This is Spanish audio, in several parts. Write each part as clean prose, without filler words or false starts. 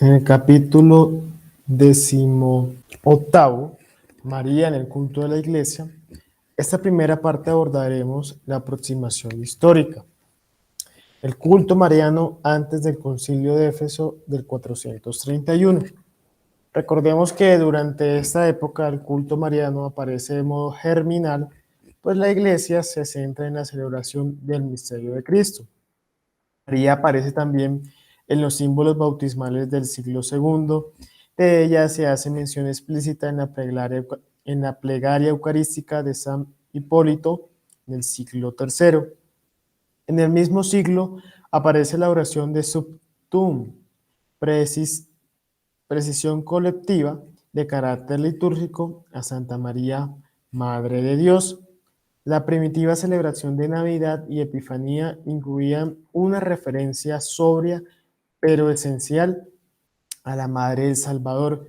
En el capítulo 18, María en el culto de la Iglesia, esta primera parte abordaremos la aproximación histórica. El culto mariano antes del Concilio de Éfeso del 431. Recordemos que durante esta época el culto mariano aparece de modo germinal, pues la Iglesia se centra en la celebración del misterio de Cristo. María aparece también en los símbolos bautismales del siglo segundo. De ella se hace mención explícita en la plegaria eucarística de San Hipólito del siglo tercero. En el mismo siglo aparece la oración de Subtum, precisión colectiva de carácter litúrgico a Santa María, Madre de Dios. La primitiva celebración de Navidad y Epifanía incluían una referencia sobria pero esencial a la Madre del Salvador,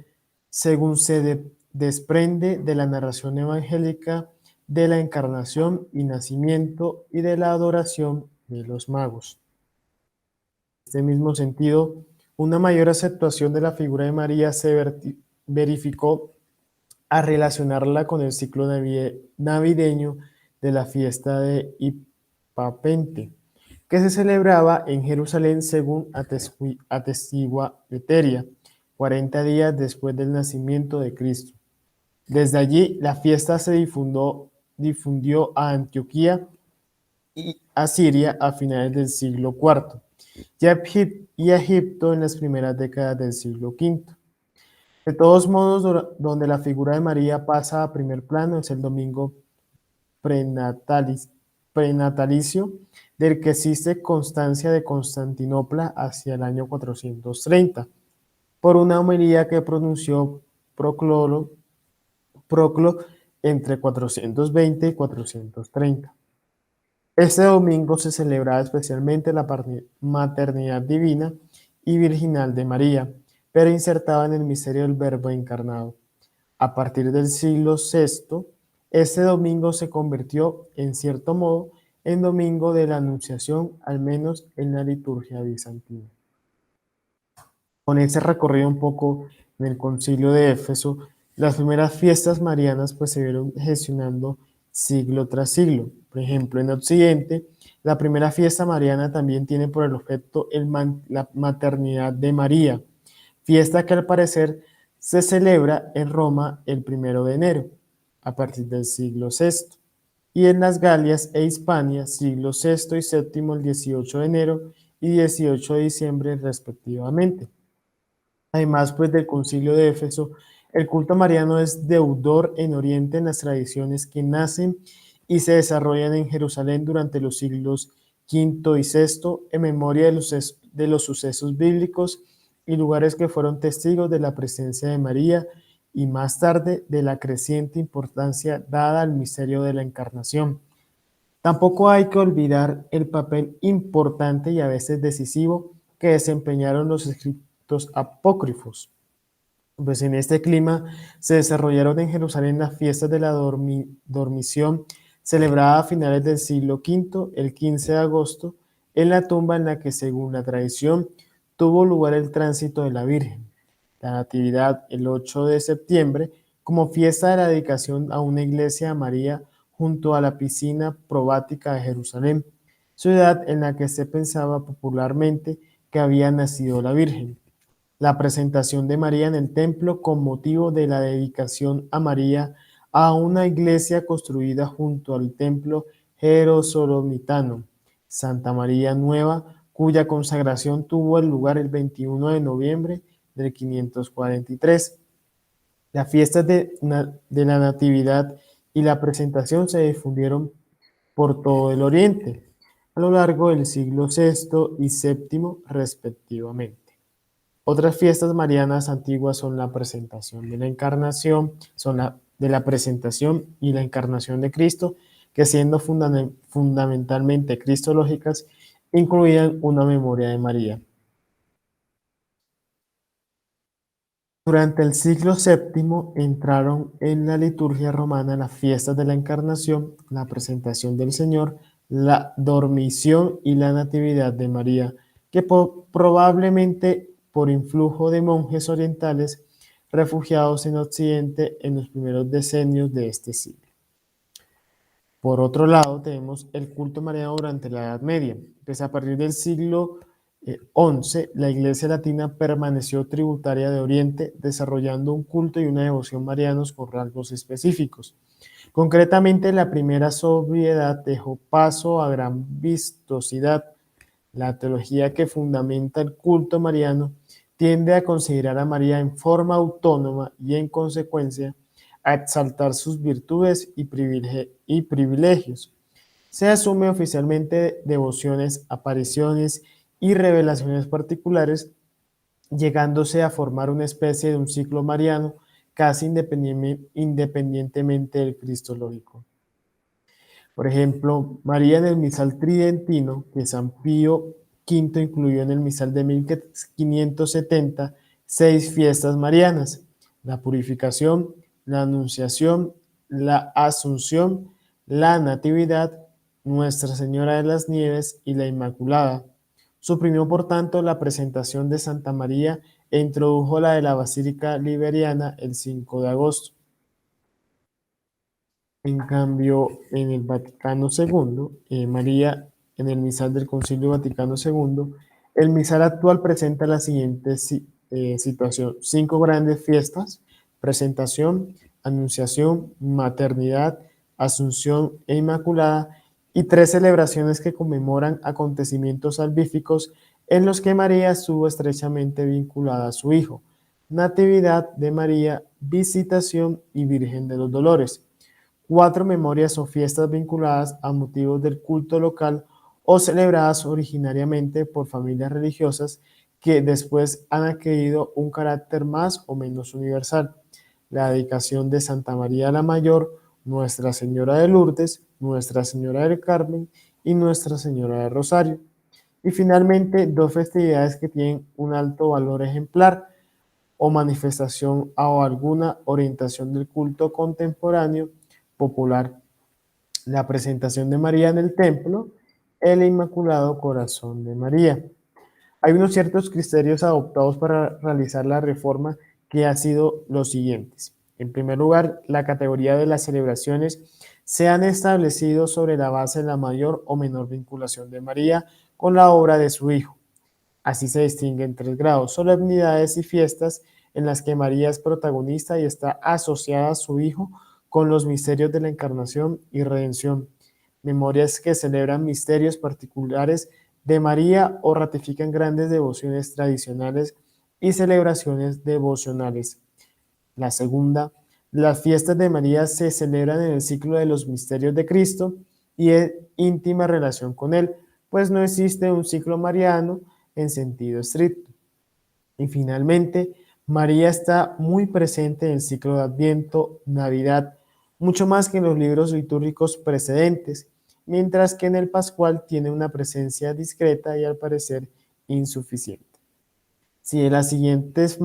según se desprende de la narración evangélica de la encarnación y nacimiento y de la adoración de los magos. En este mismo sentido, una mayor aceptación de la figura de María se verificó a relacionarla con el ciclo navideño de la fiesta de Hipapente, que se celebraba en Jerusalén según atestigua Leteria, 40 días después del nacimiento de Cristo. Desde allí la fiesta se difundió a Antioquía y a Siria a finales del siglo IV y a Egipto en las primeras décadas del siglo V. De todos modos, donde la figura de María pasa a primer plano es el domingo prenatalicio, del que existe constancia de Constantinopla hacia el año 430, por una homilía que pronunció Proclo entre 420 y 430. Este domingo se celebraba especialmente la maternidad divina y virginal de María, pero insertaba en el misterio del Verbo encarnado. A partir del siglo VI, este domingo se convirtió, en cierto modo, en domingo de la Anunciación, al menos en la liturgia bizantina. Con ese recorrido un poco en el Concilio de Éfeso, las primeras fiestas marianas pues se vieron gestionando siglo tras siglo. Por ejemplo, en Occidente, la primera fiesta mariana también tiene por el objeto la maternidad de María, fiesta que al parecer se celebra en Roma el 1 de enero, a partir del siglo VI, y en las Galias e Hispania, siglo VI y VII, el 18 de enero y 18 de diciembre respectivamente. Además, pues del Concilio de Éfeso, el culto mariano es deudor en Oriente en las tradiciones que nacen y se desarrollan en Jerusalén durante los siglos V y VI en memoria de los sucesos bíblicos y lugares que fueron testigos de la presencia de María y más tarde de la creciente importancia dada al misterio de la Encarnación. Tampoco hay que olvidar el papel importante y a veces decisivo que desempeñaron los escritos apócrifos. Pues en este clima se desarrollaron en Jerusalén las fiestas de la dormición, celebrada a finales del siglo V, el 15 de agosto, en la tumba en la que, según la tradición, tuvo lugar el tránsito de la Virgen. La Natividad, el 8 de septiembre, como fiesta de la dedicación a una iglesia a María junto a la piscina probática de Jerusalén, ciudad en la que se pensaba popularmente que había nacido la Virgen. La presentación de María en el templo con motivo de la dedicación a María a una iglesia construida junto al templo jerosolomitano, Santa María Nueva, cuya consagración tuvo lugar el 21 de noviembre del 543. Las fiestas de la Natividad y la presentación se difundieron por todo el Oriente a lo largo del siglo VI y VII respectivamente. Otras fiestas marianas antiguas son la presentación de la encarnación, de la presentación y la encarnación de Cristo, que siendo fundamentalmente cristológicas, incluían una memoria de María. Durante el siglo VII entraron en la liturgia romana las fiestas de la encarnación, la presentación del Señor, la dormición y la natividad de María, que probablemente por influjo de monjes orientales refugiados en Occidente en los primeros decenios de este siglo. Por otro lado, tenemos el culto mariano durante la Edad Media. Pues a partir del siglo XI, la Iglesia Latina permaneció tributaria de Oriente, desarrollando un culto y una devoción marianos con rasgos específicos. Concretamente, la primera sobriedad dejó paso a gran vistosidad. La teología que fundamenta el culto mariano tiende a considerar a María en forma autónoma y, en consecuencia, a exaltar sus virtudes y privilegios. Se asume oficialmente devociones, apariciones y revelaciones particulares, llegándose a formar una especie de un ciclo mariano casi independientemente del cristológico. Por ejemplo, María en el misal tridentino, que San Pío V incluyó en el misal de 1570, 6 fiestas marianas: la purificación, la anunciación, la asunción, la natividad, Nuestra Señora de las Nieves y la Inmaculada. Suprimió, por tanto, la presentación de Santa María e introdujo la de la Basílica Liberiana el 5 de agosto. En cambio, en el Vaticano II, María, en el misal del Concilio Vaticano II, el misal actual presenta la siguiente situación: 5 grandes fiestas: presentación, anunciación, maternidad, asunción e inmaculada, y 3 celebraciones que conmemoran acontecimientos salvíficos en los que María estuvo estrechamente vinculada a su Hijo: Natividad de María, Visitación y Virgen de los Dolores. 4 memorias o fiestas vinculadas a motivos del culto local o celebradas originariamente por familias religiosas que después han adquirido un carácter más o menos universal: la dedicación de Santa María la Mayor, Nuestra Señora de Lourdes, Nuestra Señora del Carmen y Nuestra Señora del Rosario. Y finalmente, 2 festividades que tienen un alto valor ejemplar o manifestación o alguna orientación del culto contemporáneo popular: la presentación de María en el templo, el Inmaculado Corazón de María. Hay unos ciertos criterios adoptados para realizar la reforma, que han sido los siguientes. En primer lugar, la categoría de las celebraciones se han establecido sobre la base de la mayor o menor vinculación de María con la obra de su Hijo. Así se distinguen 3 grados: solemnidades y fiestas en las que María es protagonista y está asociada a su Hijo con los misterios de la Encarnación y Redención; memorias que celebran misterios particulares de María o ratifican grandes devociones tradicionales y celebraciones devocionales. La segunda, las fiestas de María se celebran en el ciclo de los misterios de Cristo y en íntima relación con Él, pues no existe un ciclo mariano en sentido estricto. Y finalmente, María está muy presente en el ciclo de Adviento, Navidad, mucho más que en los libros litúrgicos precedentes, mientras que en el Pascual tiene una presencia discreta y, al parecer, insuficiente. Si de las siguientes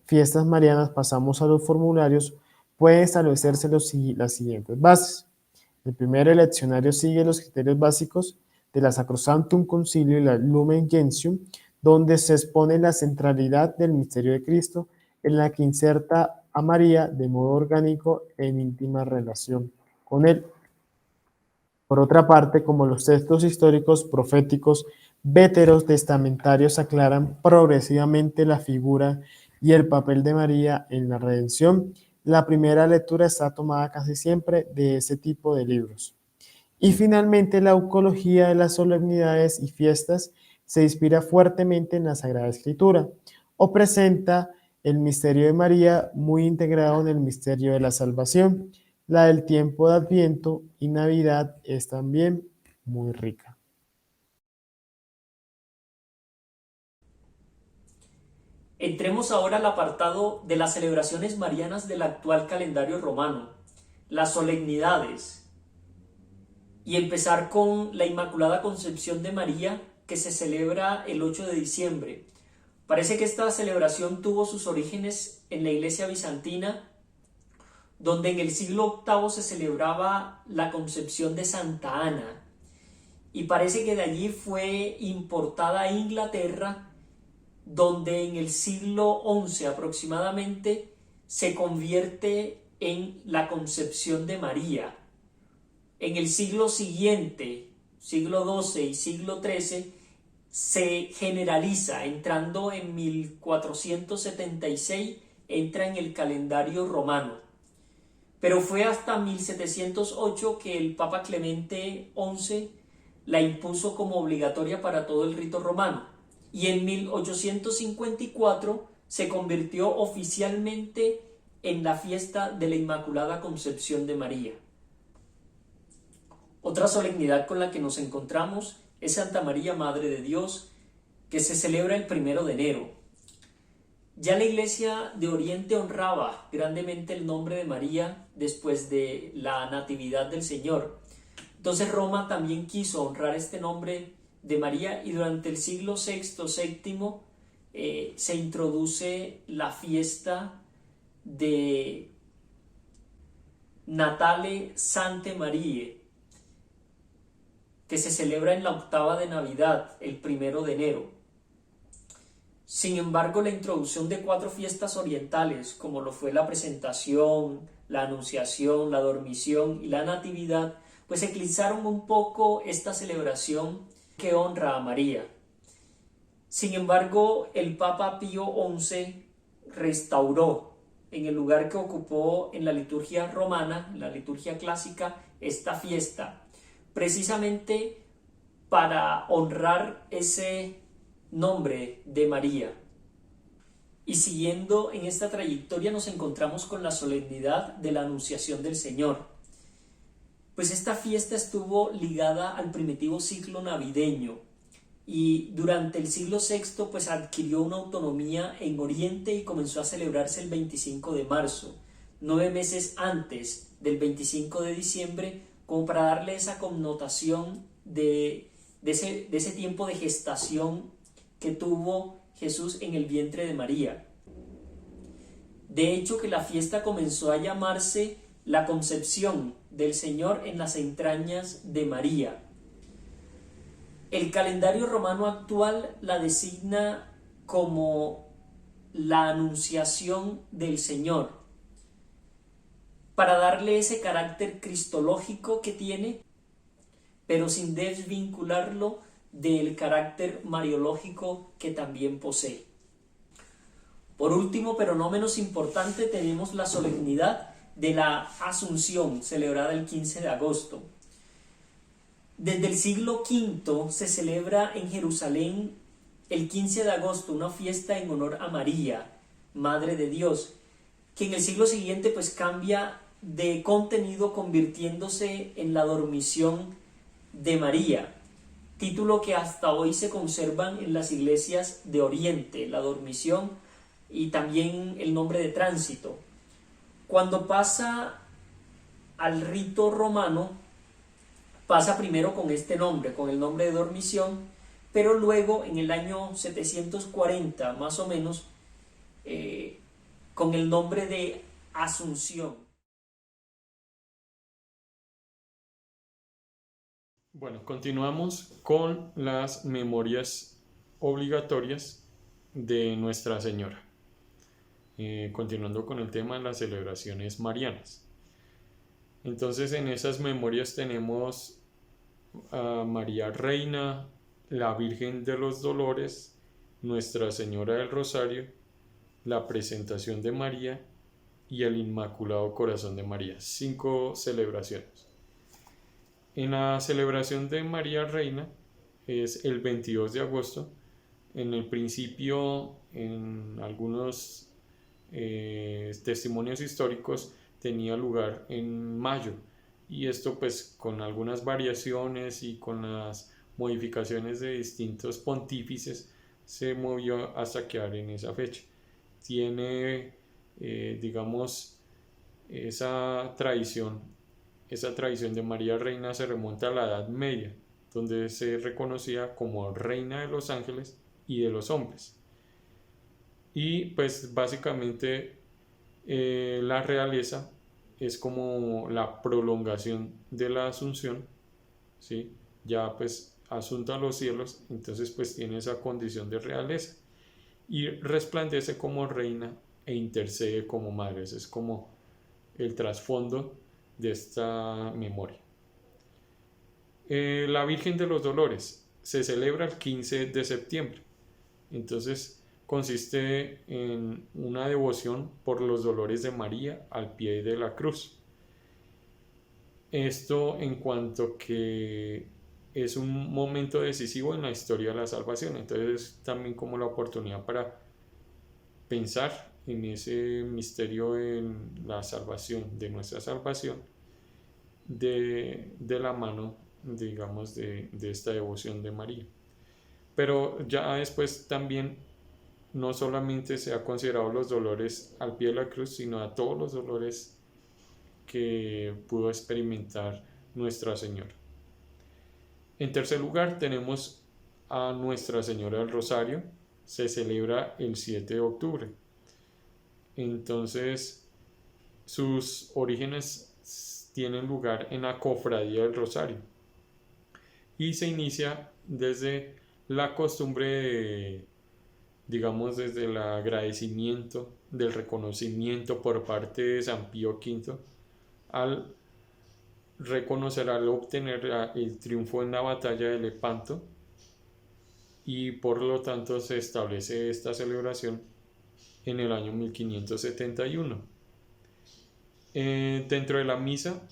fiestas marianas pasamos a los formularios, pueden establecerse las siguientes bases. El primer leccionario sigue los criterios básicos de la Sacrosanctum Concilio y la Lumen Gentium, donde se expone la centralidad del misterio de Cristo, en la que inserta a María de modo orgánico en íntima relación con Él. Por otra parte, como los textos históricos, proféticos, veterotestamentarios aclaran progresivamente la figura y el papel de María en la redención, la primera lectura está tomada casi siempre de ese tipo de libros. Y finalmente, la eucología de las solemnidades y fiestas se inspira fuertemente en la Sagrada Escritura, o presenta el misterio de María muy integrado en el misterio de la salvación. La del tiempo de Adviento y Navidad es también muy rica. Entremos ahora al apartado de las celebraciones marianas del actual calendario romano, las solemnidades, y empezar con la Inmaculada Concepción de María, que se celebra el 8 de diciembre. Parece que esta celebración tuvo sus orígenes en la iglesia bizantina, donde en el siglo VIII se celebraba la concepción de Santa Ana, y parece que de allí fue importada a Inglaterra, donde en el siglo XI aproximadamente se convierte en la concepción de María. En el siglo siguiente, siglo XII y siglo XIII, se generaliza, entrando en 1476, entra en el calendario romano. Pero fue hasta 1708 que el Papa Clemente XI la impuso como obligatoria para todo el rito romano. Y en 1854 se convirtió oficialmente en la fiesta de la Inmaculada Concepción de María. Otra solemnidad con la que nos encontramos es Santa María, Madre de Dios, que se celebra el 1 de enero. Ya la Iglesia de Oriente honraba grandemente el nombre de María después de la Natividad del Señor. Entonces Roma también quiso honrar este nombre de María, y durante el siglo VI, VII se introduce la fiesta de Natale Sante Marie, que se celebra en la octava de Navidad, el 1 de enero. Sin embargo, la introducción de 4 fiestas orientales, como lo fue la Presentación, la Anunciación, la Dormición y la Natividad, pues eclipsaron un poco esta celebración que honra a María. Sin embargo, el Papa Pío XI restauró en el lugar que ocupó en la liturgia romana, la liturgia clásica, esta fiesta, precisamente para honrar ese nombre de María. Y siguiendo en esta trayectoria nos encontramos con la solemnidad de la Anunciación del Señor. Pues esta fiesta estuvo ligada al primitivo ciclo navideño, y durante el siglo VI pues adquirió una autonomía en Oriente y comenzó a celebrarse el 25 de marzo, 9 meses antes del 25 de diciembre, como para darle esa connotación de ese tiempo de gestación que tuvo Jesús en el vientre de María. De hecho, que la fiesta comenzó a llamarse la concepción del Señor en las entrañas de María. El calendario romano actual la designa como la Anunciación del Señor, para darle ese carácter cristológico que tiene, pero sin desvincularlo del carácter mariológico que también posee. Por último, pero no menos importante, tenemos la solemnidad de la Asunción, celebrada el 15 de agosto. Desde el siglo V se celebra en Jerusalén el 15 de agosto una fiesta en honor a María, Madre de Dios, que en el siglo siguiente pues cambia de contenido, convirtiéndose en la Dormición de María, título que hasta hoy se conservan en las iglesias de Oriente, la Dormición, y también el nombre de Tránsito. Cuando pasa al rito romano, pasa primero con este nombre, con el nombre de Dormición, pero luego en el año 740 más o menos, con el nombre de Asunción. Bueno, continuamos con las memorias obligatorias de Nuestra Señora. Continuando con el tema de las celebraciones marianas. Entonces, en esas memorias tenemos a María Reina, la Virgen de los Dolores, Nuestra Señora del Rosario, la Presentación de María y el Inmaculado Corazón de María. 5 celebraciones. En la celebración de María Reina es el 22 de agosto. En el principio, en algunos testimonios históricos, tenía lugar en mayo, y esto pues con algunas variaciones y con las modificaciones de distintos pontífices se movió hasta quedar en esa fecha. Tiene digamos esa tradición de María Reina se remonta a la Edad Media, donde se reconocía como Reina de los Ángeles y de los hombres. Y pues básicamente la realeza es como la prolongación de la Asunción, ¿sí? Ya pues asunta a los cielos, entonces pues tiene esa condición de realeza. y resplandece como reina e intercede como madre. Ese es como el trasfondo de esta memoria. La Virgen de los Dolores se celebra el 15 de septiembre. Entonces consiste en una devoción por los dolores de María al pie de la cruz. Esto en cuanto que es un momento decisivo en la historia de la salvación. Entonces es también como la oportunidad para pensar en ese misterio en la salvación, de nuestra salvación, de la mano, digamos, de esta devoción de María. Pero ya después también no solamente se ha considerado los dolores al pie de la cruz, sino a todos los dolores que pudo experimentar Nuestra Señora. En tercer lugar tenemos a Nuestra Señora del Rosario. Se celebra el 7 de octubre. Entonces sus orígenes tienen lugar en la Cofradía del Rosario y se inicia desde la costumbre de, digamos, desde el agradecimiento, del reconocimiento por parte de San Pío V al reconocer, al obtener el triunfo en la batalla de Lepanto, y por lo tanto se establece esta celebración en el año 1571. Dentro de la misa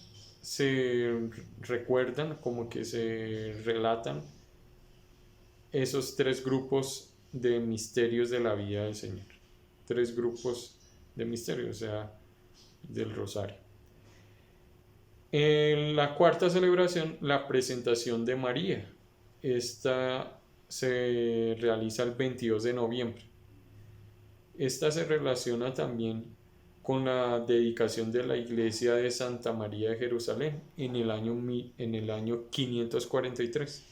se recuerdan, como que se relatan esos tres grupos de misterios de la vida del Señor. Tres grupos de misterios, o sea, del rosario. En la cuarta celebración, la presentación de María. Esta se realiza el 22 de noviembre. Esta se relaciona también con la dedicación de la iglesia de Santa María de Jerusalén en el año 543.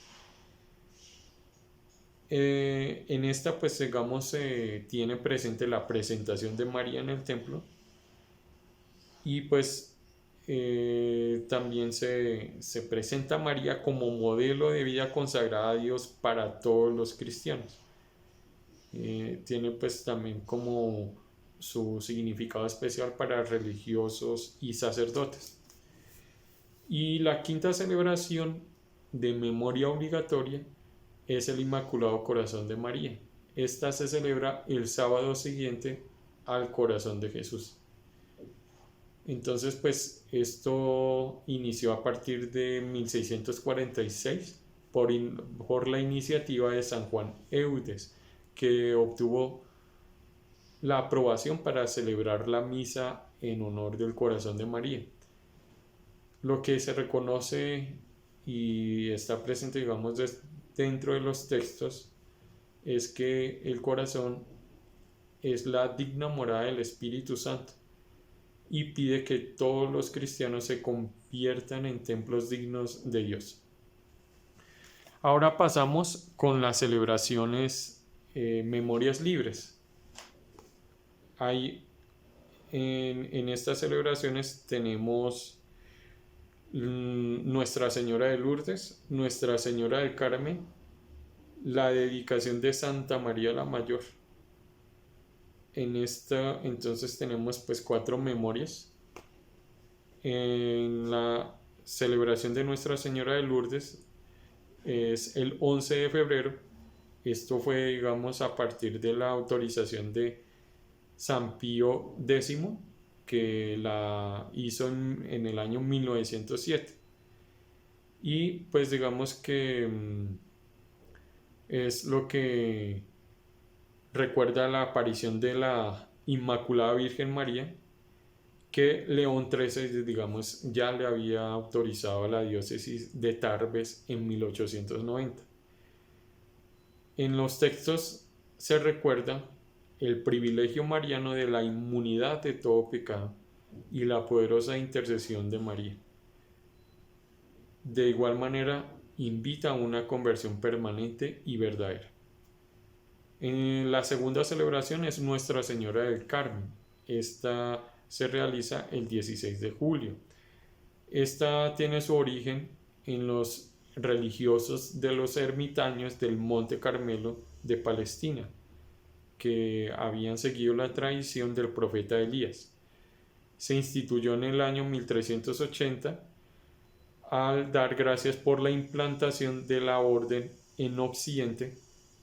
En esta, pues digamos, se tiene presente la presentación de María en el templo, y pues también se presenta a María como modelo de vida consagrada a Dios para todos los cristianos. Tiene pues también como su significado especial para religiosos y sacerdotes. Y la quinta celebración de memoria obligatoria es el Inmaculado Corazón de María. Esta se celebra el sábado siguiente al Corazón de Jesús. Entonces, pues esto inició a partir de 1646 por la iniciativa de San Juan Eudes, que obtuvo la aprobación para celebrar la misa en honor del Corazón de María. Lo que se reconoce y está presente, digamos, dentro de los textos es que el corazón es la digna morada del Espíritu Santo y pide que todos los cristianos se conviertan en templos dignos de Dios. Ahora pasamos con las celebraciones memorias libres. En estas celebraciones tenemos Nuestra Señora de Lourdes, Nuestra Señora del Carmen, la dedicación de Santa María la Mayor. En esta entonces tenemos pues 4 memorias. En la celebración de Nuestra Señora de Lourdes es el 11 de febrero. Esto fue, digamos, a partir de la autorización de San Pío X, que la hizo en el año 1907. Y pues digamos que es lo que recuerda la aparición de la Inmaculada Virgen María, que León XIII, digamos, ya le había autorizado a la diócesis de Tarbes en 1890. En los textos se recuerda el privilegio mariano de la inmunidad de todo pecado y la poderosa intercesión de María. De igual manera, invita a una conversión permanente y verdadera. En la segunda celebración es Nuestra Señora del Carmen. Esta se realiza el 16 de julio. Esta tiene su origen en los religiosos de los ermitaños del Monte Carmelo de Palestina. que habían seguido la tradición del profeta Elías. Se instituyó en el año 1380 al dar gracias por la implantación de la orden en Occidente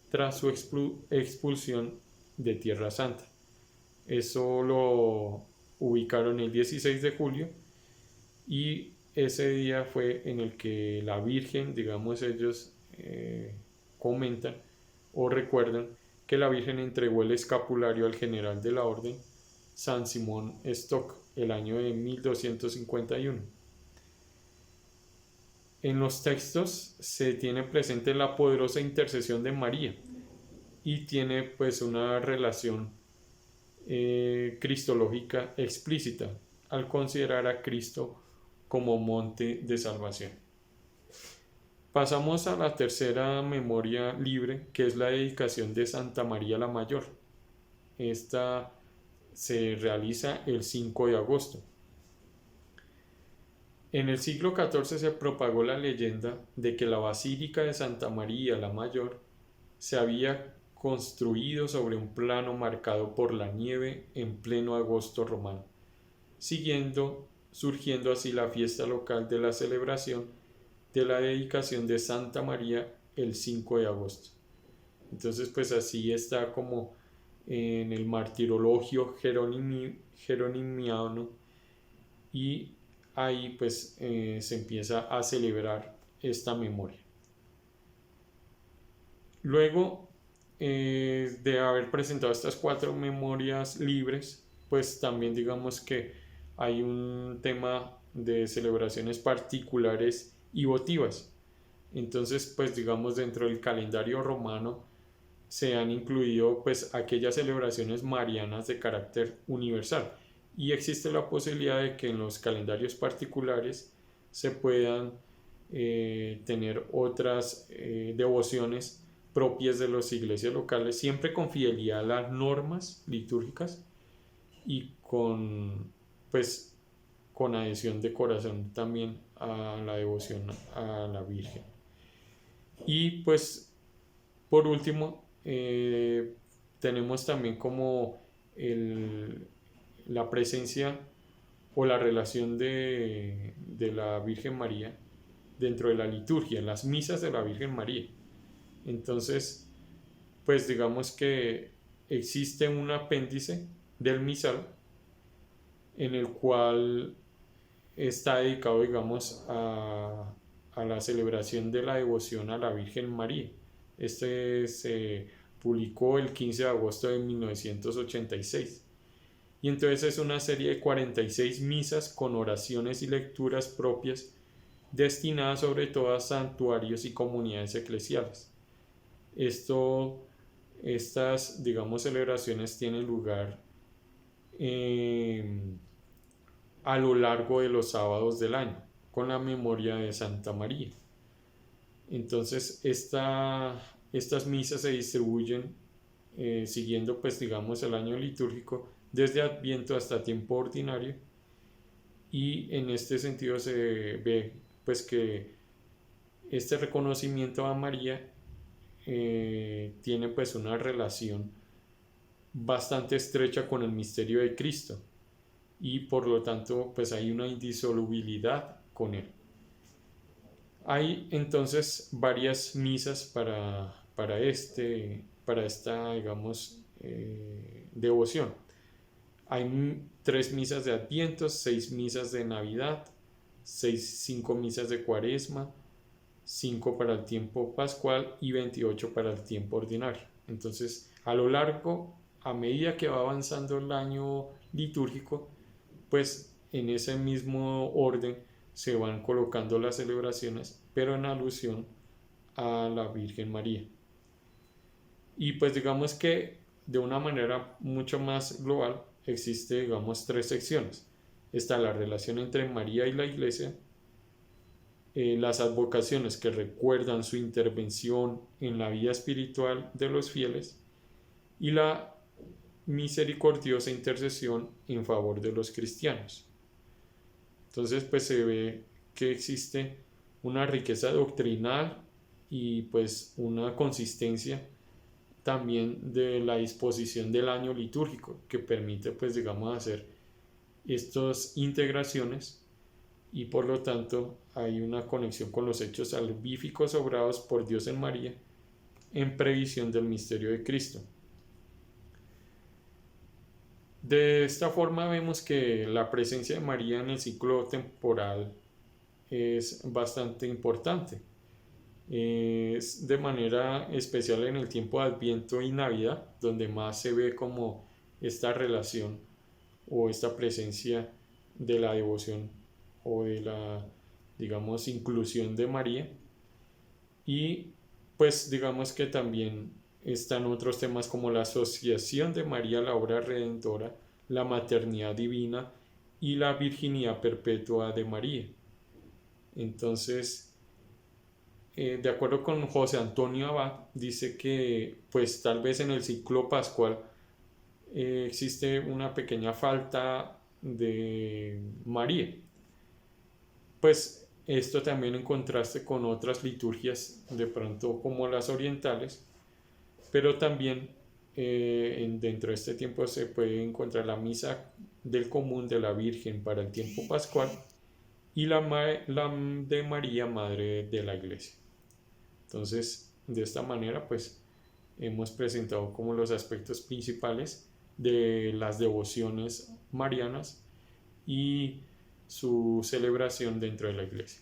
tras su expulsión de Tierra Santa. Eso lo ubicaron el 16 de julio y ese día fue en el que la Virgen, digamos ellos comentan o recuerdan que la Virgen entregó el escapulario al general de la orden, San Simón Stock, el año de 1251. En los textos se tiene presente la poderosa intercesión de María y tiene pues una relación cristológica explícita al considerar a Cristo como monte de salvación. Pasamos a la tercera memoria libre, que es la dedicación de Santa María la Mayor. Esta se realiza el 5 de agosto. En el siglo XIV se propagó la leyenda de que la Basílica de Santa María la Mayor se había construido sobre un plano marcado por la nieve en pleno agosto romano, surgiendo así la fiesta local de la celebración de la dedicación de Santa María el 5 de agosto. Entonces pues así está como en el martirologio jeronimiano y ahí pues se empieza a celebrar esta memoria. Luego de haber presentado estas 4 memorias libres, pues también digamos que hay un tema de celebraciones particulares y votivas. Entonces pues digamos dentro del calendario romano se han incluido pues aquellas celebraciones marianas de carácter universal y existe la posibilidad de que en los calendarios particulares se puedan tener otras devociones propias de las iglesias locales, siempre con fidelidad a las normas litúrgicas y con adhesión de corazón también a la devoción a la Virgen. Y pues por último tenemos también como la presencia o la relación de la Virgen María dentro de la liturgia, en las misas de la Virgen María. Entonces, pues digamos que existe un apéndice del misal en el cual está dedicado, digamos, a la celebración de la devoción a la Virgen María. Este se publicó el 15 de agosto de 1986. Y entonces es una serie de 46 misas con oraciones y lecturas propias destinadas sobre todo a santuarios y comunidades eclesiales. Estas, digamos, celebraciones tienen lugar a lo largo de los sábados del año, con la memoria de Santa María. Entonces, estas misas se distribuyen siguiendo, pues, digamos, el año litúrgico desde Adviento hasta tiempo ordinario, y en este sentido se ve, pues, que este reconocimiento a María tiene pues una relación bastante estrecha con el misterio de Cristo y por lo tanto pues hay una indisolubilidad con él. Hay entonces varias misas para esta digamos devoción. Hay 3 misas de Adviento, 6 misas de Navidad, 5 misas de Cuaresma, 5 para el tiempo pascual y 28 para el tiempo ordinario. Entonces, a lo largo, a medida que va avanzando el año litúrgico, pues en ese mismo orden se van colocando las celebraciones, pero en alusión a la Virgen María. Y pues digamos que de una manera mucho más global existe, digamos, 3 secciones. Está la relación entre María y la Iglesia, las advocaciones que recuerdan su intervención en la vida espiritual de los fieles y la misericordiosa intercesión en favor de los cristianos. Entonces pues se ve que existe una riqueza doctrinal y pues una consistencia también de la disposición del año litúrgico, que permite, pues, digamos, hacer estas integraciones, y por lo tanto hay una conexión con los hechos salvíficos obrados por Dios en María en previsión del misterio de Cristo. De esta forma vemos que la presencia de María en el ciclo temporal es bastante importante. Es de manera especial en el tiempo de Adviento y Navidad, donde más se ve como esta relación o esta presencia de la devoción o de la, digamos, inclusión de María. Y pues digamos que también están otros temas como la asociación de María a la obra redentora, la maternidad divina y la virginidad perpetua de María. Entonces, de acuerdo con José Antonio Abad, dice que pues tal vez en el ciclo pascual existe una pequeña falta de María. Pues esto también en contraste con otras liturgias, de pronto como las orientales, pero también dentro de este tiempo se puede encontrar la misa del común de la Virgen para el tiempo pascual y la de María, Madre de la Iglesia. Entonces, de esta manera, pues hemos presentado como los aspectos principales de las devociones marianas y su celebración dentro de la Iglesia.